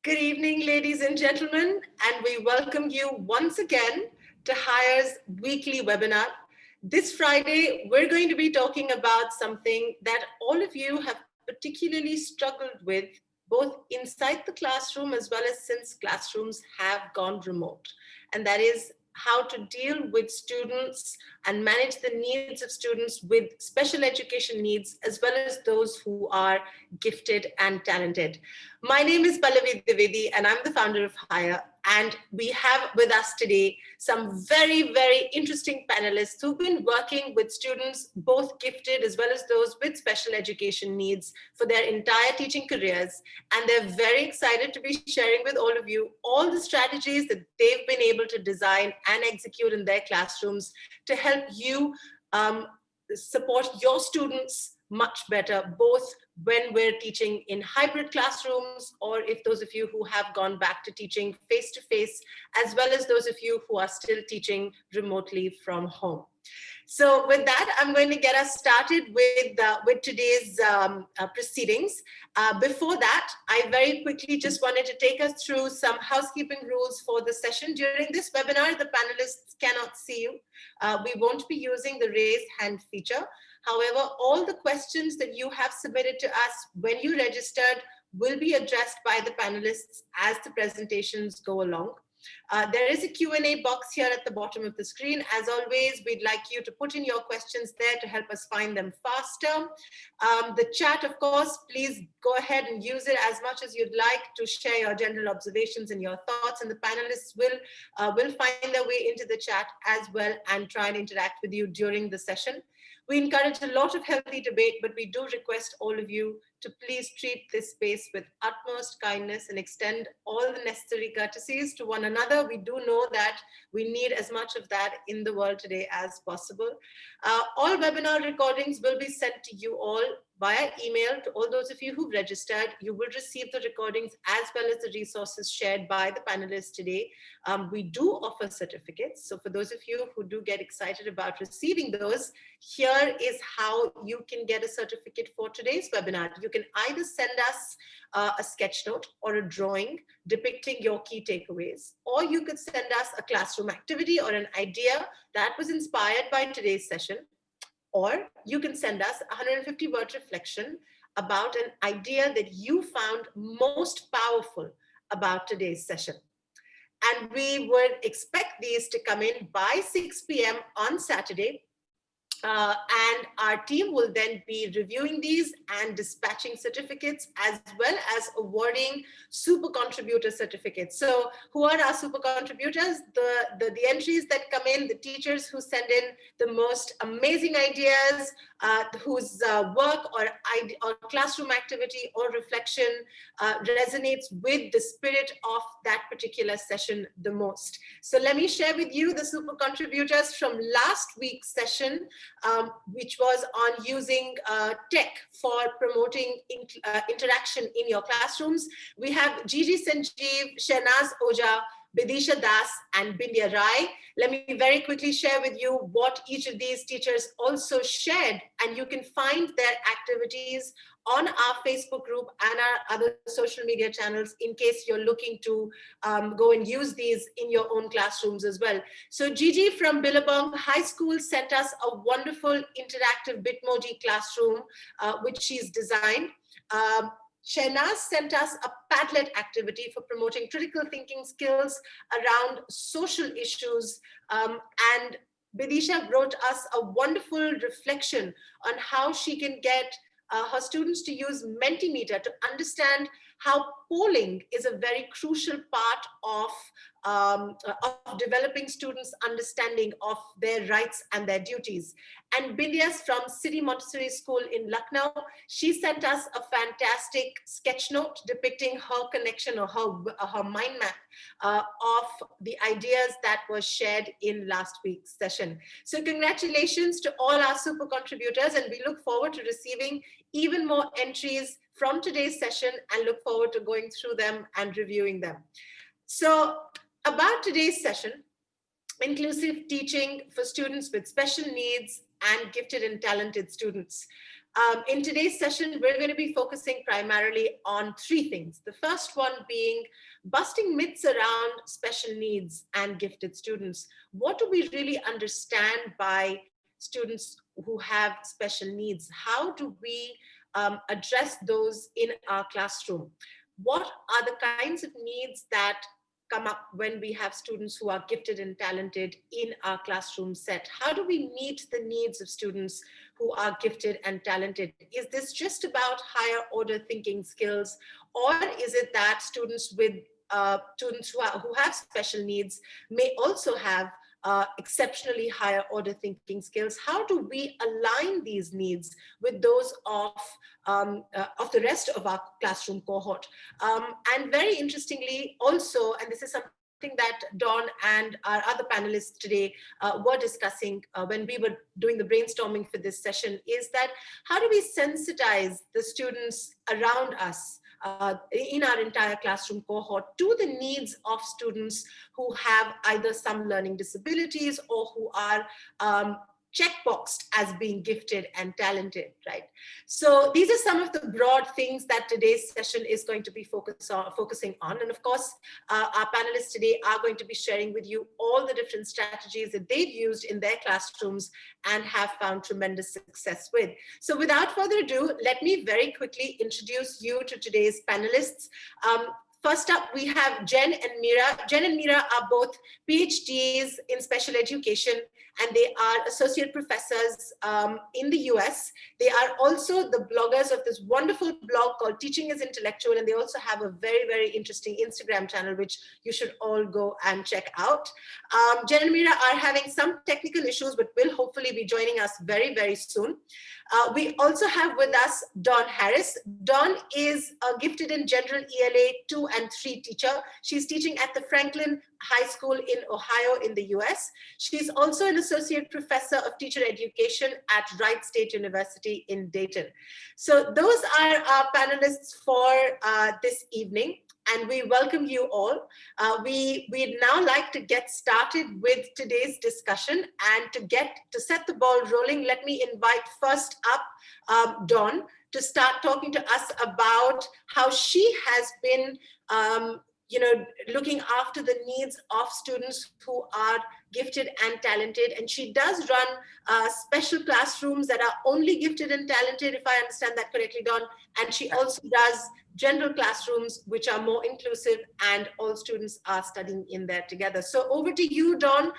Good evening, ladies and gentlemen, and we welcome you once again to High's weekly webinar. This Friday, we're going to be talking about something that all of you have particularly struggled with, both inside the classroom as well as since classrooms have gone remote, and that is how to deal with students and manage the needs of students with special education needs, as well as those who are gifted and talented. My name is Pallavi Dwivedi, and I'm the founder of Highr. And we have with us today some very, very interesting panelists who've been working with students, both gifted as well as those with special education needs, for their entire teaching careers. And they're very excited to be sharing with all of you all the strategies that they've been able to design and execute in their classrooms to help you support your students much better, both when we're teaching in hybrid classrooms, or if those of you who have gone back to teaching face-to-face, as well as those of you who are still teaching remotely from home. So with that, I'm going to get us started with today's proceedings. Before that, I very quickly just wanted to take us through some housekeeping rules for the session. During this webinar, the panelists cannot see you. We won't be using the raise hand feature. However, all the questions that you have submitted to us when you registered will be addressed by the panelists as the presentations go along. There is a Q&A box here at the bottom of the screen. As always, we'd like you to put in your questions there to help us find them faster. The chat, of course, please go ahead and use it as much as you'd like to share your general observations and your thoughts, and the panelists will find their way into the chat as well and try and interact with you during the session. We encourage a lot of healthy debate, but we do request all of you to please treat this space with utmost kindness and extend all the necessary courtesies to one another. We do know that we need as much of that in the world today as possible. All webinar recordings will be sent to you all via email. To all those of you who've registered, you will receive the recordings as well as the resources shared by the panelists today. We do offer certificates. So for those of you who do get excited about receiving those, here is how you can get a certificate for today's webinar. You can either send us a sketch note or a drawing depicting your key takeaways, or you could send us a classroom activity or an idea that was inspired by today's session, or you can send us a 150-word reflection about an idea that you found most powerful about today's session. And we would expect these to come in by 6 p.m. on Saturday. And our team will then be reviewing these and dispatching certificates, as well as awarding Supercontributor certificates. So who are our Supercontributors? The entries that come in, the teachers who send in the most amazing ideas, whose work or classroom activity or reflection resonates with the spirit of that particular session the most. So let me share with you the Supercontributors from last week's session, which was on using tech for promoting interaction in your classrooms. We have Gigi Sanjeev, Shehnaz Oja, Bidisha Das, and Bindya Rai. Let me very quickly share with you what each of these teachers also shared, and you can find their activities on our Facebook group and our other social media channels in case you're looking to go and use these in your own classrooms as well. So Gigi from Billabong High School sent us a wonderful interactive Bitmoji classroom, which she's designed. Shehnaz sent us a Padlet activity for promoting critical thinking skills around social issues, and Bidisha wrote us a wonderful reflection on how she can get her students to use Mentimeter to understand how polling is a very crucial part of developing students' understanding of their rights and their duties. And Bindya's from City Montessori School in Lucknow, she sent us a fantastic sketch note depicting her connection or her mind map of the ideas that were shared in last week's session. So congratulations to all our super contributors, and we look forward to receiving even more entries from today's session and look forward to going through them and reviewing them. So about today's session, inclusive teaching for students with special needs and gifted and talented students. In today's session, we're going to be focusing primarily on three things. The first one being busting myths around special needs and gifted students. What do we really understand by students who have special needs? How do we address those in our classroom? What are the kinds of needs that come up when we have students who are gifted and talented in our classroom set? How do we meet the needs of students who are gifted and talented? Is this just about higher order thinking skills, or is it that students with students who have special needs may also have exceptionally higher order thinking skills? How do we align these needs with those of the rest of our classroom cohort? And very interestingly also, and this is something that Dawn and our other panelists today were discussing when we were doing the brainstorming for this session, is that how do we sensitize the students around us in our entire classroom cohort to the needs of students who have either some learning disabilities or who are checkboxed as being gifted and talented, right? So these are some of the broad things that today's session is going to be focusing on. And of course, our panelists today are going to be sharing with you all the different strategies that they've used in their classrooms and have found tremendous success with. So without further ado, let me very quickly introduce you to today's panelists. First up, we have Jen and Mira. Jen and Mira are both PhDs in special education, and they are associate professors in the US. They are also the bloggers of this wonderful blog called Teaching is Intellectual, and they also have a very, very interesting Instagram channel, which you should all go and check out. Jen and Mira are having some technical issues, but will hopefully be joining us very, very soon. We also have with us Dawn Harris. Dawn is a gifted in general ELA 2 and 3 teacher. She's teaching at the Franklin High School in Ohio in the US. She's also an associate professor of teacher education at Wright State University in Dayton. So those are our panelists for this evening, and we welcome you all. We'd now like to get started with today's discussion, and to set the ball rolling, let me invite first up Dawn to start talking to us about how she has been looking after the needs of students who are gifted and talented. And she does run special classrooms that are only gifted and talented, if I understand that correctly, Dawn. And she also does general classrooms, which are more inclusive, and all students are studying in there together. So over to you, Dawn,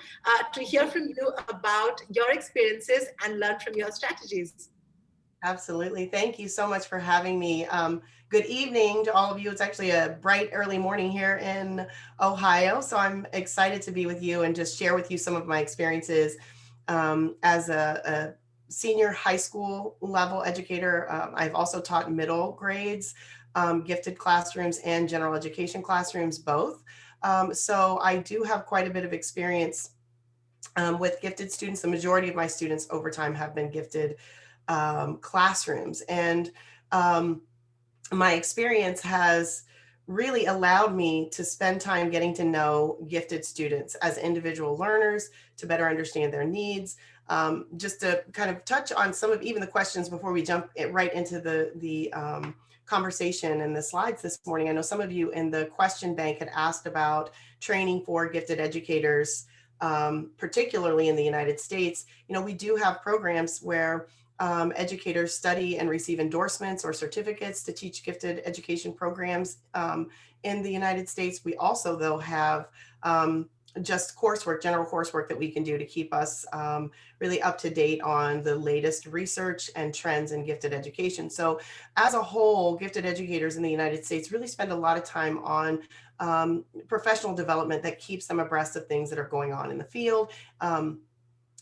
to hear from you about your experiences and learn from your strategies. Absolutely. Thank you so much for having me. Good evening to all of you. It's actually a bright early morning here in Ohio, so I'm excited to be with you and just share with you some of my experiences as a senior high school level educator. I've also taught middle grades, gifted classrooms, and general education classrooms, both. So I do have quite a bit of experience with gifted students. The majority of my students over time have been gifted classrooms. And my experience has really allowed me to spend time getting to know gifted students as individual learners, to better understand their needs. Just to kind of touch on some of even the questions before we jump right into the conversation and the slides this morning. I know some of you in the question bank had asked about training for gifted educators, particularly in the United States. You know, we do have programs where educators study and receive endorsements or certificates to teach gifted education programs in the United States. We also, though, have just coursework, general coursework that we can do to keep us really up to date on the latest research and trends in gifted education. So as a whole, gifted educators in the United States really spend a lot of time on professional development that keeps them abreast of things that are going on in the field.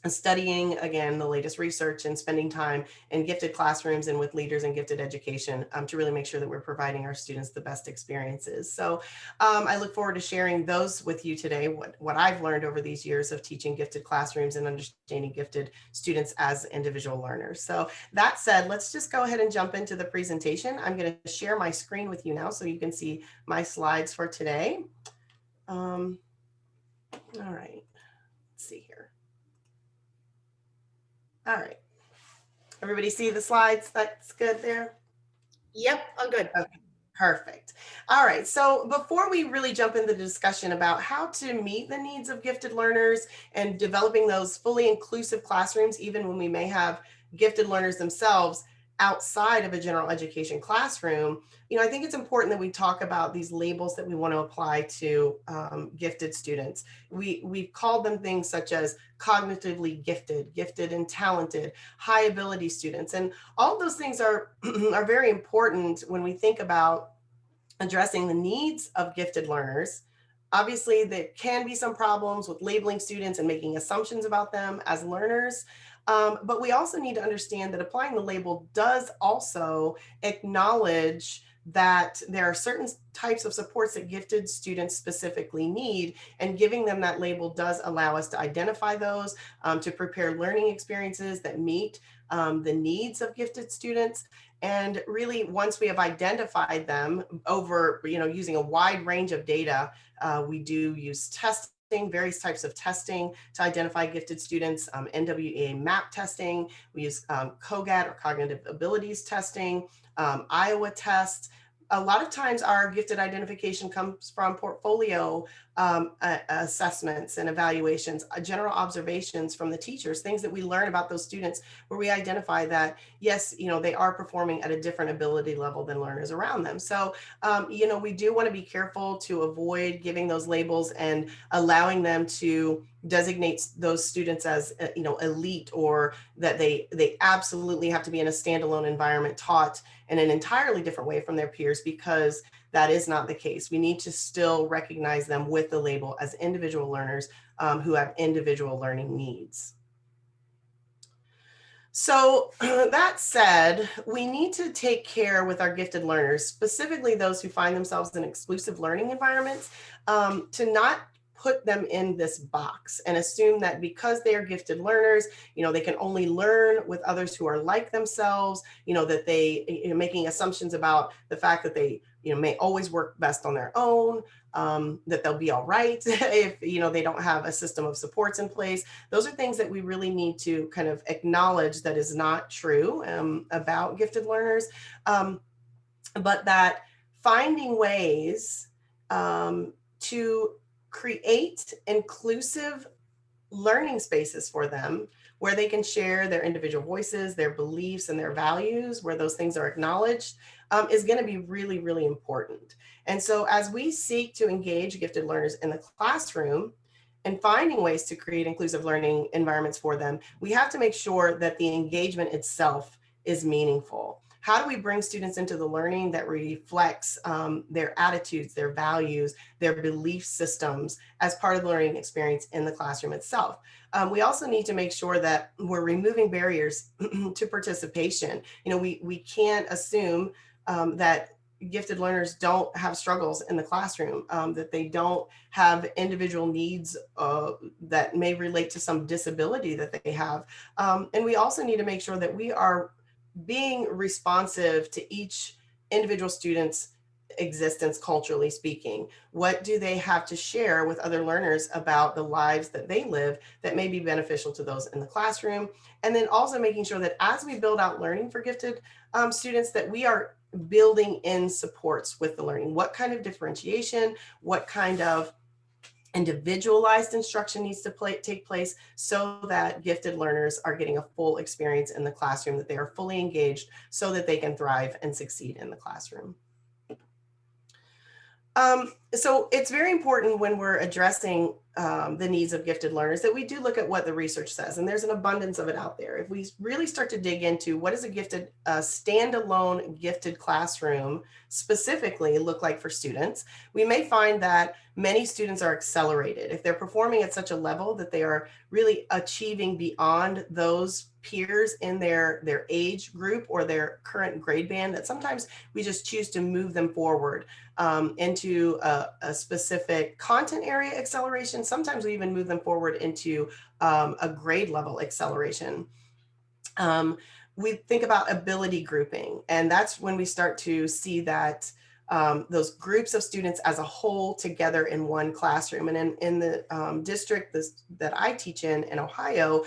Studying, again, the latest research and spending time in gifted classrooms and with leaders in gifted education to really make sure that we're providing our students the best experiences. So I look forward to sharing those with you today, what I've learned over these years of teaching gifted classrooms and understanding gifted students as individual learners. So that said, let's just go ahead and jump into the presentation. I'm going to share my screen with you now so you can see my slides for today. All right, let's see here. All right. Everybody see the slides? That's good there? Yep, all good. Okay, perfect. All right, so before we really jump into the discussion about how to meet the needs of gifted learners and developing those fully inclusive classrooms, even when we may have gifted learners themselves outside of a general education classroom, I think it's important that we talk about these labels that we want to apply to gifted students. We've called them things such as cognitively gifted, gifted and talented, high ability students, and all of those things are are very important when we think about addressing the needs of gifted learners. Obviously, there can be some problems with labeling students and making assumptions about them as learners. But we also need to understand that applying the label does also acknowledge that there are certain types of supports that gifted students specifically need, and giving them that label does allow us to identify those, to prepare learning experiences that meet the needs of gifted students. And really, once we have identified them over, using a wide range of data, we do use testing, various types of testing to identify gifted students, NWEA MAP testing. We use COGAT or cognitive abilities testing, Iowa tests. A lot of times our gifted identification comes from portfolio assessments and evaluations, general observations from the teachers, things that we learn about those students where we identify that, yes, they are performing at a different ability level than learners around them. So, we do want to be careful to avoid giving those labels and allowing them to designate those students as, elite, or that they absolutely have to be in a standalone environment taught in an entirely different way from their peers, because that is not the case. We need to still recognize them with the label as individual learners who have individual learning needs. So that said, we need to take care with our gifted learners, specifically those who find themselves in exclusive learning environments, to not put them in this box and assume that because they are gifted learners, they can only learn with others who are like themselves, that they, making assumptions about the fact that they, may always work best on their own, that they'll be all right if, they don't have a system of supports in place. Those are things that we really need to kind of acknowledge that is not true about gifted learners, but that finding ways to create inclusive learning spaces for them where they can share their individual voices, their beliefs, and their values, where those things are acknowledged, is going to be really, really important. And so as we seek to engage gifted learners in the classroom and finding ways to create inclusive learning environments for them, we have to make sure that the engagement itself is meaningful. How do we bring students into the learning that reflects their attitudes, their values, their belief systems as part of the learning experience in the classroom itself? We also need to make sure that we're removing barriers to participation. We can't assume that gifted learners don't have struggles in the classroom, that they don't have individual needs that may relate to some disability that they have. And we also need to make sure that we are being responsive to each individual student's existence, culturally speaking. What do they have to share with other learners about the lives that they live that may be beneficial to those in the classroom? And then also making sure that as we build out learning for gifted students, that we are building in supports with the learning. What kind of differentiation, what kind of individualized instruction needs to take place so that gifted learners are getting a full experience in the classroom, that they are fully engaged so that they can thrive and succeed in the classroom. So it's very important when we're addressing the needs of gifted learners that we do look at what the research says, and there's an abundance of it out there. If we really start to dig into what is a gifted, standalone gifted classroom specifically look like for students, we may find that many students are accelerated. If they're performing at such a level that they are really achieving beyond those peers in their age group or their current grade band, that sometimes we just choose to move them forward into a specific content area acceleration. Sometimes we even move them forward into a grade level acceleration. We think about ability grouping, and that's when we start to see that those groups of students as a whole together in one classroom. And in the district that I teach in Ohio,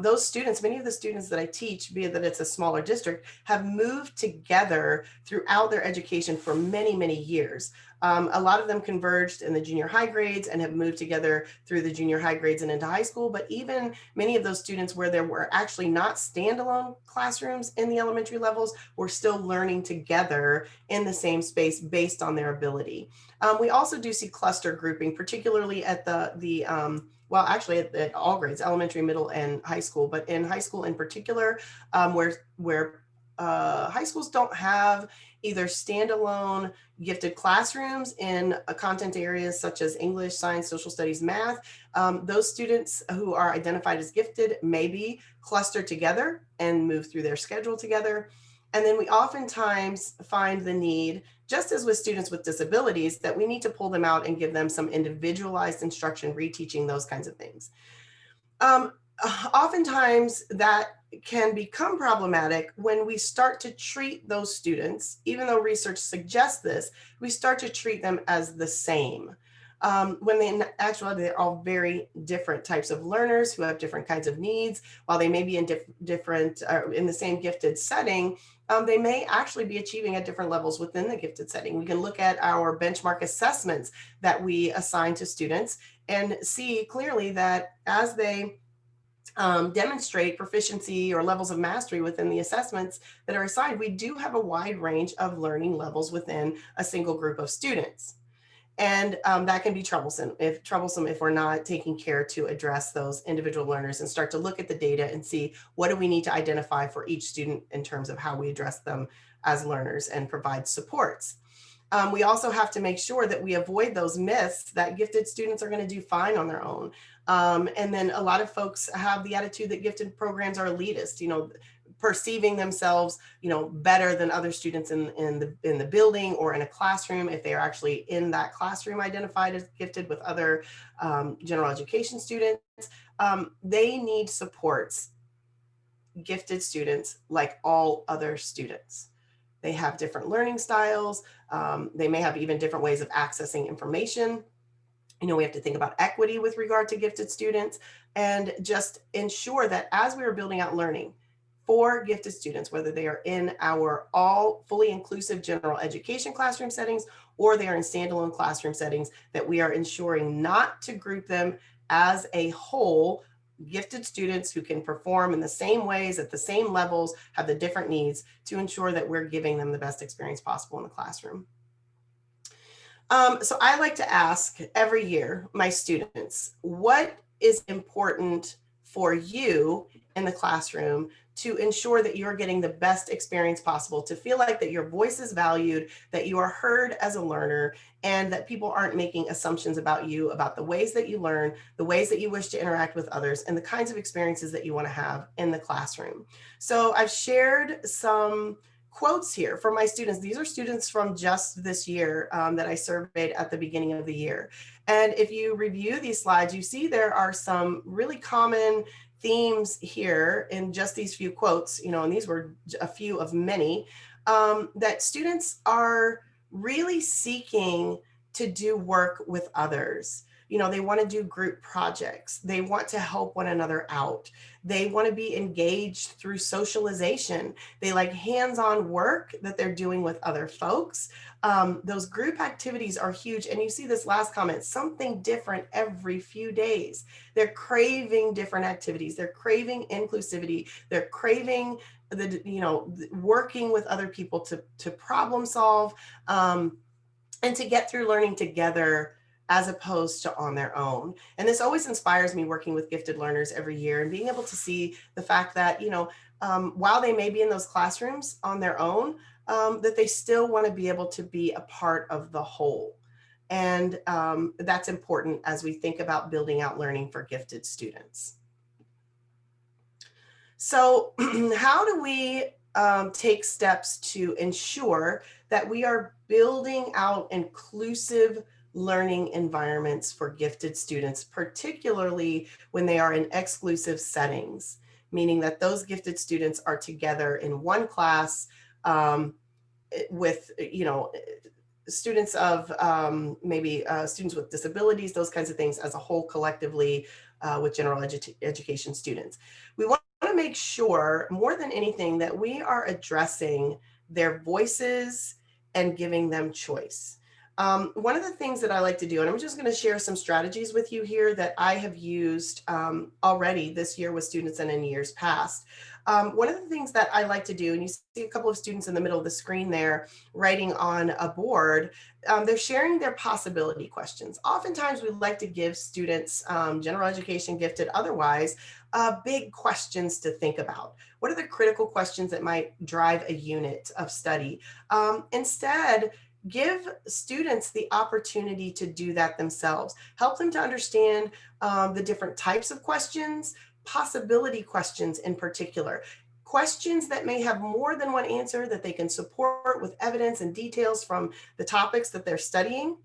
those students, many of the students that I teach, be it that it's a smaller district, have moved together throughout their education for many, many years. A lot of them converged in the junior high grades and have moved together through the junior high grades and into high school. But even many of those students where there were actually not standalone classrooms in the elementary levels were still learning together in the same space based on their ability. We also do see cluster grouping, particularly at well, actually at all grades, elementary, middle, and high school, but in high school in particular, where high schools don't have either standalone gifted classrooms in content areas such as English, science, social studies, math. Those students who are identified as gifted may be clustered together and move through their schedule together. And then we oftentimes find the need, just as with students with disabilities, that we need to pull them out and give them some individualized instruction, reteaching, those kinds of things. Oftentimes that can become problematic when we start to treat those students, even though research suggests this, we start to treat them as the same. When in actuality, they're all very different types of learners who have different kinds of needs. While they may be in in the same gifted setting, they may actually be achieving at different levels within the gifted setting. We can look at our benchmark assessments that we assign to students and see clearly that as they demonstrate proficiency or levels of mastery within the assessments that are assigned, we do have a wide range of learning levels within a single group of students. And that can be troublesome if we're not taking care to address those individual learners and start to look at the data and see what do we need to identify for each student in terms of how we address them as learners and provide supports. We also have to make sure that we avoid those myths that gifted students are going to do fine on their own. And then a lot of folks have the attitude that gifted programs are elitist, perceiving themselves, better than other students in the building or in a classroom if they are actually in that classroom identified as gifted with other general education students. They need supports, gifted students, like all other students. They have different learning styles. They may have even different ways of accessing information. We have to think about equity with regard to gifted students and just ensure that as we are building out learning for gifted students, whether they are in our all fully inclusive general education classroom settings or they are in standalone classroom settings, that we are ensuring not to group them as a whole. Gifted students who can perform in the same ways at the same levels, have the different needs, to ensure that we're giving them the best experience possible in the classroom. So I like to ask every year my students, what is important for you in the classroom to ensure that you're getting the best experience possible, to feel like that your voice is valued, that you are heard as a learner, and that people aren't making assumptions about you, about the ways that you learn, the ways that you wish to interact with others, and the kinds of experiences that you want to have in the classroom. So I've shared some quotes here for my students. These are students from just this year that I surveyed at the beginning of the year. And if you review these slides, you see there are some really common themes here in just these few quotes, and these were a few of many, that students are really seeking to do work with others. They want to do group projects. They want to help one another out. They want to be engaged through socialization. They like hands-on work that they're doing with other folks. Those group activities are huge. And you see this last comment, something different every few days. They're craving different activities. They're craving inclusivity. They're craving working with other people to problem solve and to get through learning together as opposed to on their own. And this always inspires me working with gifted learners every year and being able to see the fact that, while they may be in those classrooms on their own, that they still want to be able to be a part of the whole. And that's important as we think about building out learning for gifted students. So how do we take steps to ensure that we are building out inclusive learning environments for gifted students, particularly when they are in exclusive settings, meaning that those gifted students are together in one class with, students of maybe students with disabilities, those kinds of things as a whole collectively with general education students. We want to make sure more than anything that we are addressing their voices and giving them choice. One of the things that I like to do, and I'm just going to share some strategies with you here that I have used already this year with students and in years past. One of the things that I like to do, and you see a couple of students in the middle of the screen there writing on a board, they're sharing their possibility questions. Oftentimes we like to give students, general education, gifted, otherwise, big questions to think about. What are the critical questions that might drive a unit of study? Instead, give students the opportunity to do that themselves. Help them to understand the different types of questions, possibility questions in particular. Questions that may have more than one answer that they can support with evidence and details from the topics that they're studying,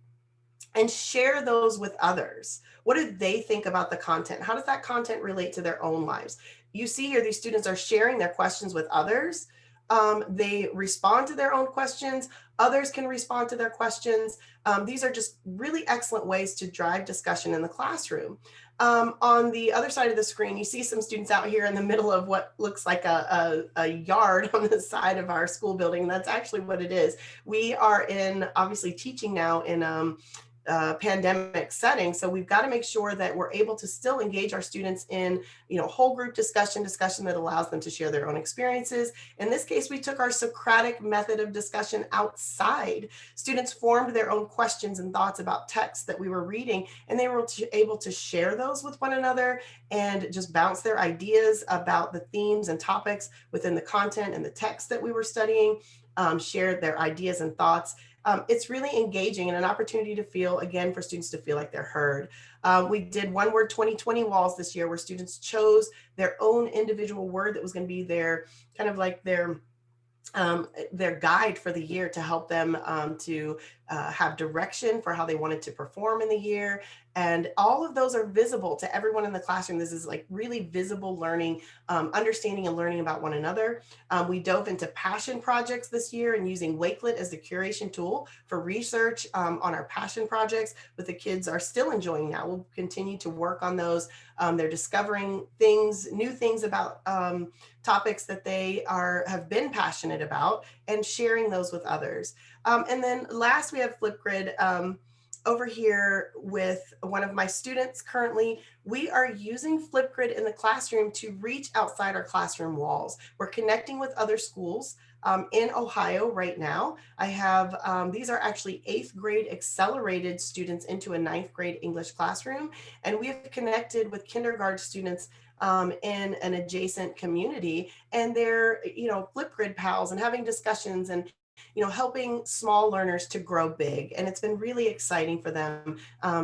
and share those with others. What do they think about the content? How does that content relate to their own lives? You see here, these students are sharing their questions with others. They respond to their own questions. Others can respond to their questions. These are just really excellent ways to drive discussion in the classroom. On the other side of the screen, you see some students out here in the middle of what looks like a yard on the side of our school building. That's actually what it is. We are in, obviously, teaching now in pandemic setting. So we've got to make sure that we're able to still engage our students in, whole group discussion that allows them to share their own experiences. In this case, we took our Socratic method of discussion outside. Students formed their own questions and thoughts about texts that we were reading, and they were able to share those with one another and just bounce their ideas about the themes and topics within the content and the text that we were studying, share their ideas and thoughts. It's really engaging and an opportunity to feel, again, for students to feel like they're heard. We did One Word 2020 walls this year where students chose their own individual word that was going to be their kind of like their guide for the year to help them to have direction for how they wanted to perform in the year. And all of those are visible to everyone in the classroom. This is like really visible learning, understanding and learning about one another. We dove into passion projects this year and using Wakelet as the curation tool for research on our passion projects, but the kids are still enjoying that. We'll continue to work on those. They're discovering things, new things about topics that they have been passionate about and sharing those with others. And then last, we have Flipgrid. Over here with one of my students currently, we are using Flipgrid in the classroom to reach outside our classroom walls. We're connecting with other schools in Ohio right now. I have, these are actually 8th grade accelerated students into a 9th grade English classroom. And we have connected with kindergarten students in an adjacent community, and they're, Flipgrid pals and having discussions and, helping small learners to grow big. And it's been really exciting for them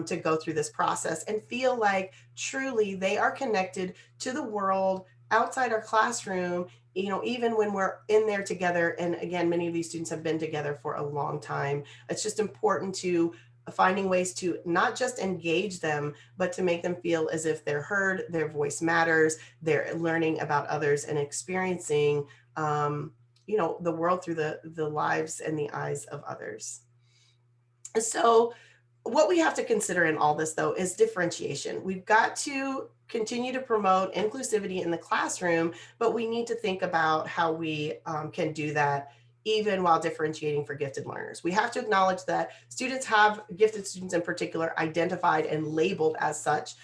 to go through this process and feel like truly they are connected to the world outside our classroom, even when we're in there together. And again, many of these students have been together for a long time. It's just important to finding ways to not just engage them, but to make them feel as if they're heard, their voice matters, they're learning about others and experiencing the world through the lives and the eyes of others. So what we have to consider in all this, though, is differentiation. We've got to continue to promote inclusivity in the classroom, but we need to think about how we can do that even while differentiating for gifted learners. We have to acknowledge that gifted students in particular, identified and labeled as such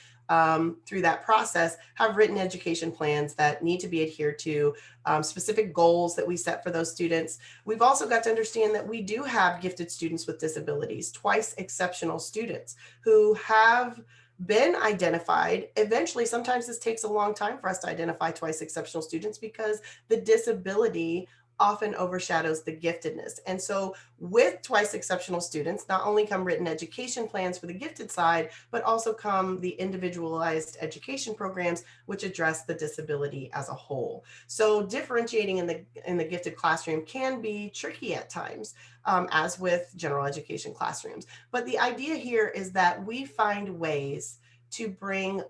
through that process, have written education plans that need to be adhered to, specific goals that we set for those students. We've also got to understand that we do have gifted students with disabilities, twice exceptional students who have been identified. Eventually, sometimes this takes a long time for us to identify twice exceptional students because the disability often overshadows the giftedness. And so with twice exceptional students, not only come written education plans for the gifted side, but also come the individualized education programs, which address the disability as a whole. So differentiating in the gifted classroom can be tricky at times, as with general education classrooms. But the idea here is that we find ways to bring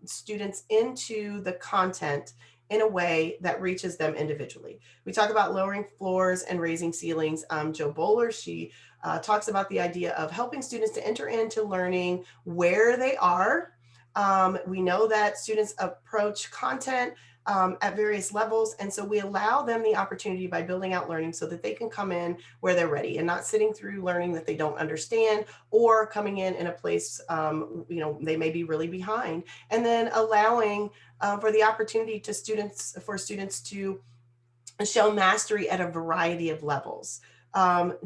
students into the content in a way that reaches them individually. We talk about lowering floors and raising ceilings. Jo Boaler, she talks about the idea of helping students to enter into learning where they are. We know that students approach content at various levels. And so we allow them the opportunity by building out learning so that they can come in where they're ready and not sitting through learning that they don't understand, or coming in a place, they may be really behind. And then allowing for the opportunity for students to show mastery at a variety of levels.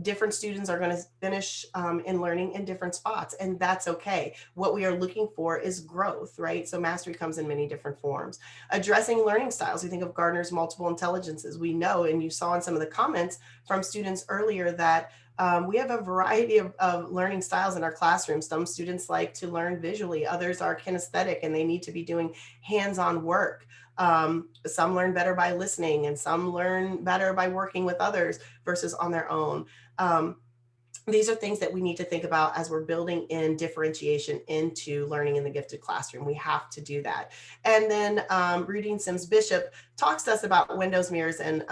Different students are going to finish in learning in different spots, and that's okay. What we are looking for is growth, right? So mastery comes in many different forms. Addressing learning styles. We think of Gardner's multiple intelligences. We know, and you saw in some of the comments from students earlier, that we have a variety of learning styles in our classrooms. Some students like to learn visually, others are kinesthetic and they need to be doing hands-on work. Some learn better by listening, and some learn better by working with others versus on their own. These are things that we need to think about as we're building in differentiation into learning in the gifted classroom. We have to do that. And then Rudine Sims Bishop talks to us about windows, mirrors, and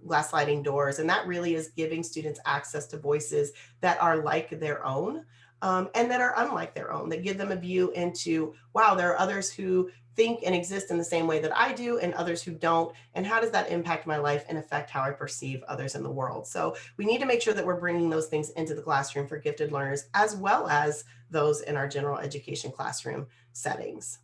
glass sliding doors. And that really is giving students access to voices that are like their own and that are unlike their own, that give them a view into, wow, there are others who think and exist in the same way that I do, and others who don't, and how does that impact my life and affect how I perceive others in the world? So we need to make sure that we're bringing those things into the classroom for gifted learners, as well as those in our general education classroom settings.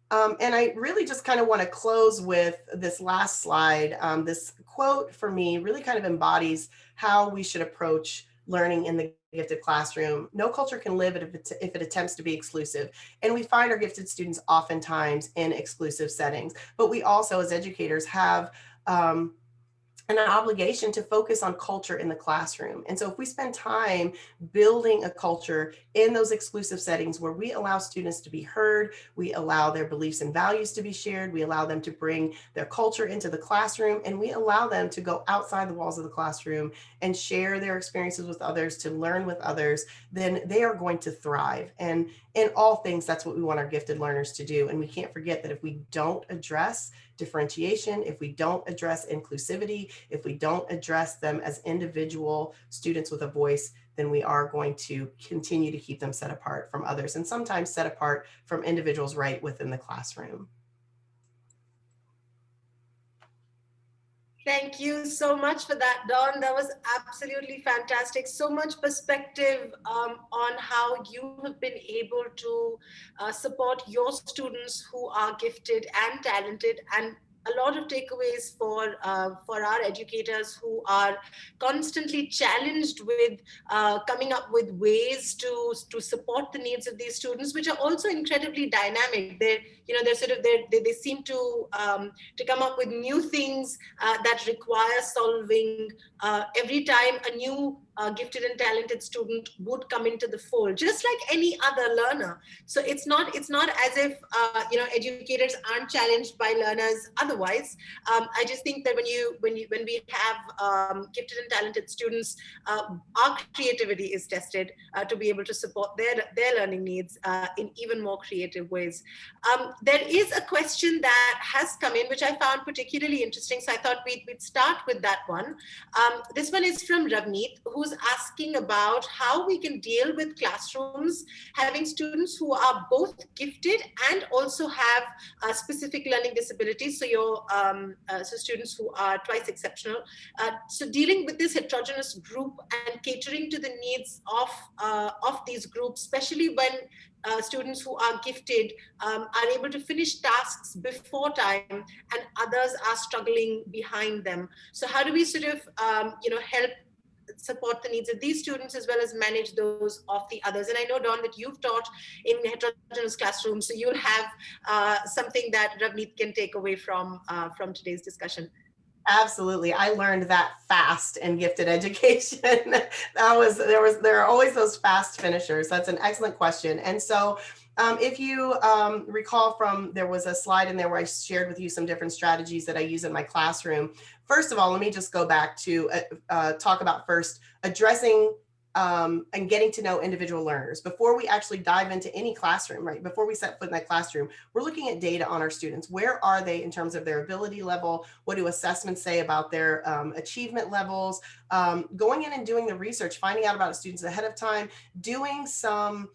And I really just kind of want to close with this last slide. This quote for me really kind of embodies how we should approach learning in the gifted classroom. No culture can live if it attempts to be exclusive. And we find our gifted students oftentimes in exclusive settings. But we also, as educators, have an obligation to focus on culture in the classroom. And so if we spend time building a culture in those exclusive settings where we allow students to be heard, we allow their beliefs and values to be shared, we allow them to bring their culture into the classroom, and we allow them to go outside the walls of the classroom and share their experiences with others, to learn with others, then they are going to thrive. And in all things, that's what we want our gifted learners to do. And we can't forget that if we don't address differentiation, if we don't address inclusivity, if we don't address them as individual students with a voice, then we are going to continue to keep them set apart from others, and sometimes set apart from individuals right within the classroom. Thank you so much for that, Dawn. That was absolutely fantastic. So much perspective on how you have been able to support your students who are gifted and talented, and a lot of takeaways for our educators who are constantly challenged with coming up with ways to support the needs of these students, which are also incredibly dynamic. They seem to come up with new things that require solving every time a new gifted and talented student would come into the fold, just like any other learner. So it's not as if educators aren't challenged by learners otherwise. I just think that when we have gifted and talented students, our creativity is tested to be able to support their learning needs in even more creative ways. There is a question that has come in, which I found particularly interesting, so I thought we'd start with that one. This one is from Ravneet, who's asking about how we can deal with classrooms having students who are both gifted and also have specific learning disabilities. So so students who are twice exceptional. So dealing with this heterogeneous group and catering to the needs of these groups, especially when students who are gifted are able to finish tasks before time and others are struggling behind them. So how do we sort of help support the needs of these students as well as manage those of the others? And I know, Dawn, that you've taught in heterogeneous classrooms, so you'll have something that Ravneet can take away from today's discussion. Absolutely. I learned that fast in gifted education. There are always those fast finishers. That's an excellent question. And so if you recall there was a slide in there where I shared with you some different strategies that I use in my classroom. First of all, let me just go back to talk about first addressing and getting to know individual learners. Before we actually dive into any classroom, right? Before we set foot in that classroom, we're looking at data on our students. Where are they in terms of their ability level? What do assessments say about their achievement levels? Going in and doing the research, finding out about students ahead of time, doing some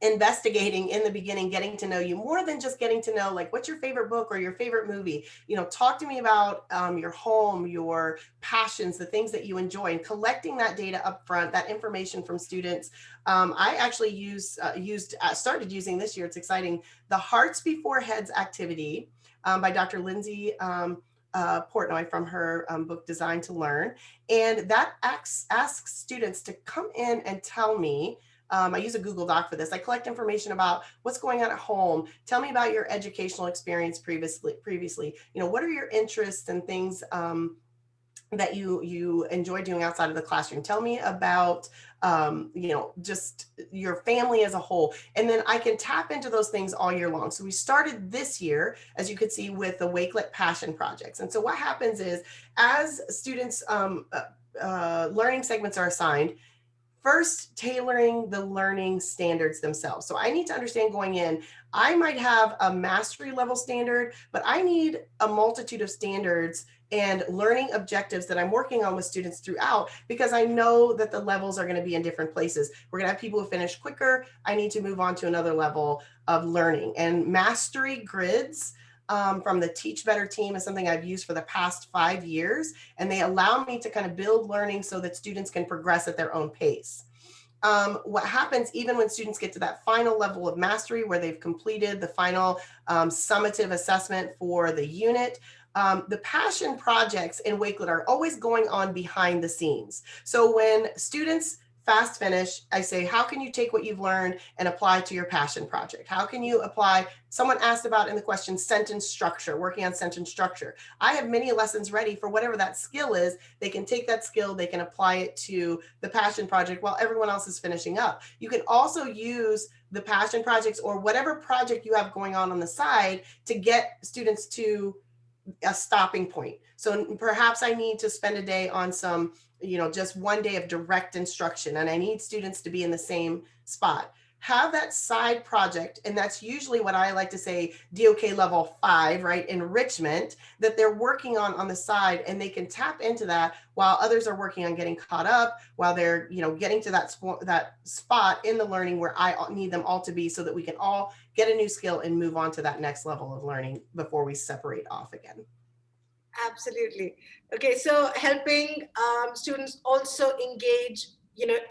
investigating in the beginning, getting to know you more than just getting to know like what's your favorite book or your favorite movie. Talk to me about your home, your passions, the things that you enjoy, and collecting that data up front, that information from students. I actually started using this year, it's exciting, the Hearts Before Heads activity by Dr. Lindsay Portnoy from her book Design to Learn. And that asks students to come in and tell me, I use a Google Doc for this. I collect information about what's going on at home. Tell me about your educational experience previously. What are your interests and things that you enjoy doing outside of the classroom? Tell me about, just your family as a whole. And then I can tap into those things all year long. So we started this year, as you could see, with the Wakelet Passion Projects. And so what happens is, as students, learning segments are assigned, first, tailoring the learning standards themselves. So I need to understand going in, I might have a mastery level standard, but I need a multitude of standards and learning objectives that I'm working on with students throughout, because I know that the levels are going to be in different places. We're going to have people who finish quicker. I need to move on to another level of learning. And mastery grids from the Teach Better team is something I've used for the past 5 years, and they allow me to kind of build learning so that students can progress at their own pace. What happens even when students get to that final level of mastery where they've completed the final summative assessment for the unit, the passion projects in Wakelet are always going on behind the scenes. So when students fast finish, I say, how can you take what you've learned and apply to your passion project? How can you apply? Someone asked about in the question, sentence structure, working on sentence structure. I have many lessons ready for whatever that skill is. They can take that skill, they can apply it to the passion project while everyone else is finishing up. You can also use the passion projects or whatever project you have going on the side to get students to a stopping point. So perhaps I need to spend a day on some, just one day of direct instruction, and I need students to be in the same spot. Have that side project, and that's usually what I like to say, DOK level 5, right? Enrichment, that they're working on the side, and they can tap into that while others are working on getting caught up, while they're, getting to that spot in the learning where I need them all to be, so that we can all get a new skill and move on to that next level of learning before we separate off again. Absolutely. Okay, so helping students also engage,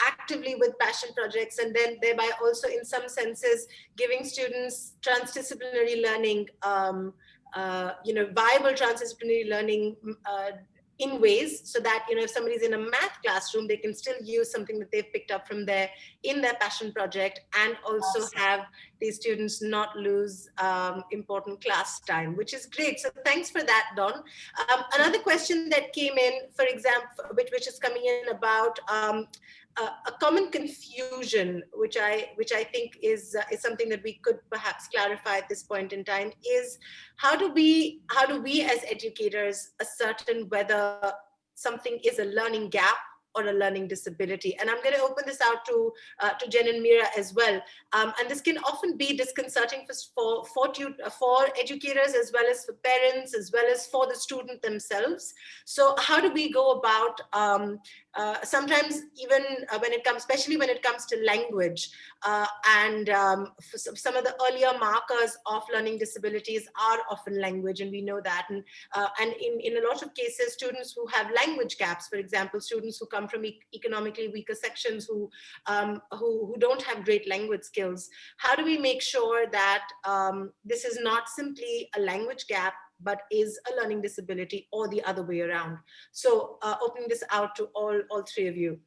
actively with passion projects, and then thereby also, in some senses, giving students transdisciplinary learning, viable transdisciplinary learning in ways so that, if somebody's in a math classroom, they can still use something that they've picked up from there in their passion project, and also Absolutely. have these students not lose important class time, which is great. So thanks for that, Dawn. Another question that came in, for example, which is coming in about a common confusion, which I think is something that we could perhaps clarify at this point in time, is how do we as educators ascertain whether something is a learning gap or a learning disability? And I'm going to open this out to Jen and Mira as well. And this can often be disconcerting for educators, as well as for parents, as well as for the student themselves. So how do we go about sometimes even especially when it comes to language, and some of the earlier markers of learning disabilities are often language, and we know that. And in a lot of cases, students who have language gaps, for example, students who come from economically weaker sections who don't have great language skills, how do we make sure that this is not simply a language gap, but is a learning disability, or the other way around? So opening this out to all three of you.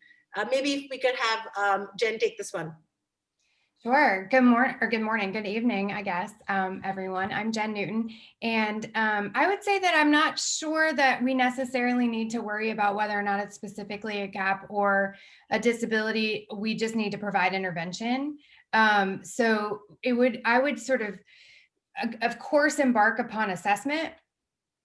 Maybe if we could have Jen take this one. Sure. Good morning, good evening, I guess, everyone. I'm Jen Newton, and I would say that I'm not sure that we necessarily need to worry about whether or not it's specifically a gap or a disability. We just need to provide intervention. So I would sort of course, embark upon assessment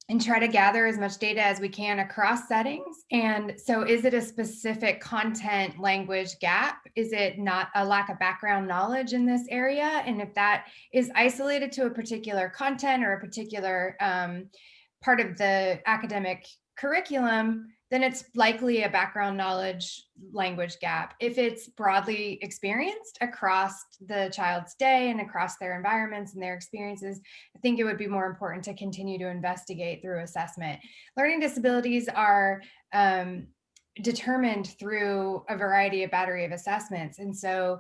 and try to gather as much data as we can across settings. And so is it a specific content language gap? Is it not a lack of background knowledge in this area? And if that is isolated to a particular content or a particular part of the academic curriculum, then it's likely a background knowledge language gap. If it's broadly experienced across the child's day and across their environments and their experiences, I think it would be more important to continue to investigate through assessment. Learning disabilities are determined through a battery of assessments. And so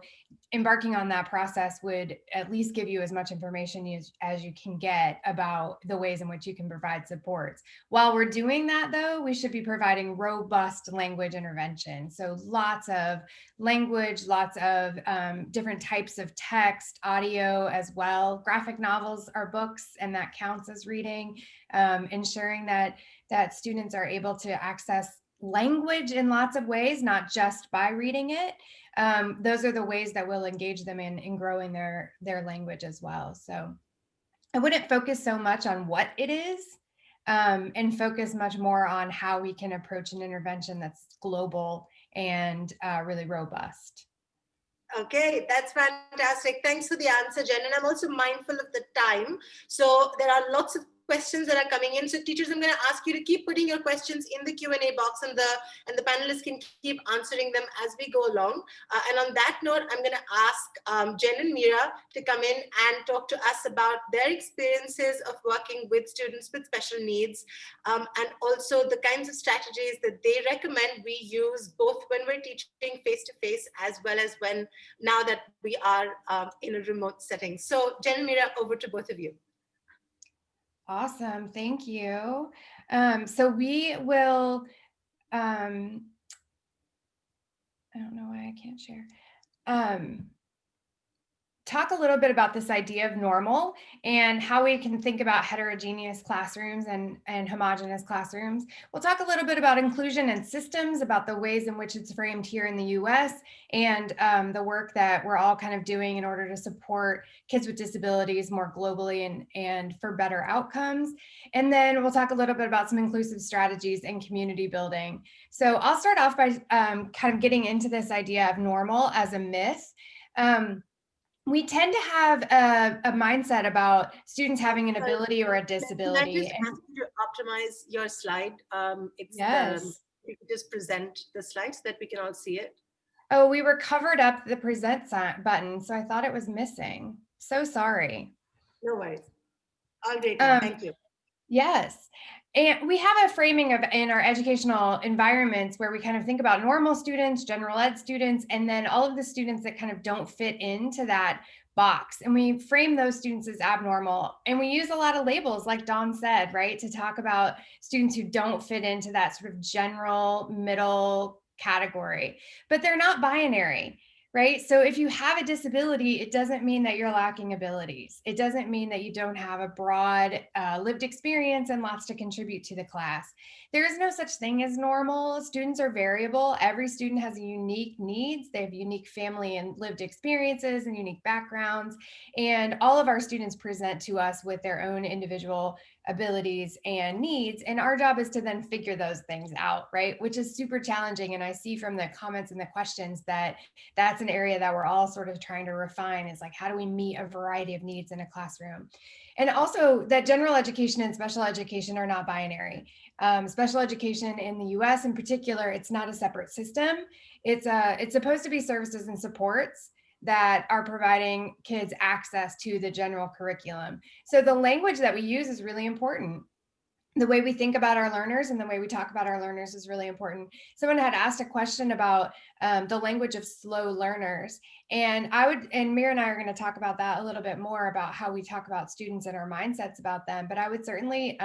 embarking on that process would at least give you as much information as you can get about the ways in which you can provide supports. While we're doing that, though, we should be providing robust language intervention. So lots of language, lots of different types of text, audio as well. Graphic novels are books, and that counts as reading. Ensuring that students are able to access language in lots of ways, not just by reading it. Those are the ways that will engage them in growing their language as well. So I wouldn't focus so much on what it is, and focus much more on how we can approach an intervention that's global and really robust. Okay, that's fantastic. Thanks for the answer, Jen. And I'm also mindful of the time. So there are lots of questions that are coming in. So teachers, I'm going to ask you to keep putting your questions in the Q&A box, and the panelists can keep answering them as we go along. And on that note, I'm going to ask Jen and Mira to come in and talk to us about their experiences of working with students with special needs, and also the kinds of strategies that they recommend we use both when we're teaching face-to-face as well as now that we are in a remote setting. So Jen and Mira, over to both of you. Awesome, thank you. So we will, I don't know why I can't share. Talk a little bit about this idea of normal and how we can think about heterogeneous classrooms and homogeneous classrooms. We'll talk a little bit about inclusion and systems, about the ways in which it's framed here in the US, and the work that we're all kind of doing in order to support kids with disabilities more globally and for better outcomes. And then we'll talk a little bit about some inclusive strategies and community building. So I'll start off by kind of getting into this idea of normal as a myth. We tend to have a mindset about students having an ability or a disability. Can I just ask you to optimize your slide? Yes. You could just present the slide so that we can all see it. Oh, we were covered up the present button, so I thought it was missing. So sorry. No worries. All great. Thank you. Yes. And we have a framing in our educational environments where we kind of think about normal students, general ed students, and then all of the students that kind of don't fit into that box. And we frame those students as abnormal. And we use a lot of labels, like Dawn said, right, to talk about students who don't fit into that sort of general middle category, but they're not binary. Right? So if you have a disability, it doesn't mean that you're lacking abilities. It doesn't mean that you don't have a broad lived experience and lots to contribute to the class. There is no such thing as normal. Students are variable. Every student has unique needs. They have unique family and lived experiences and unique backgrounds. And all of our students present to us with their own individual abilities and needs. And our job is to then figure those things out, right? Which is super challenging. And I see from the comments and the questions that that's an area that we're all sort of trying to refine, is like, how do we meet a variety of needs in a classroom? And also that general education and special education are not binary. Special education in the US in particular, it's not a separate system. It's supposed to be services and supports that are providing kids access to the general curriculum. So the language that we use is really important. The way we think about our learners and the way we talk about our learners is really important. Someone had asked a question about the language of slow learners. And Mira and I are going to talk about that a little bit more, about how we talk about students and our mindsets about them. But I would certainly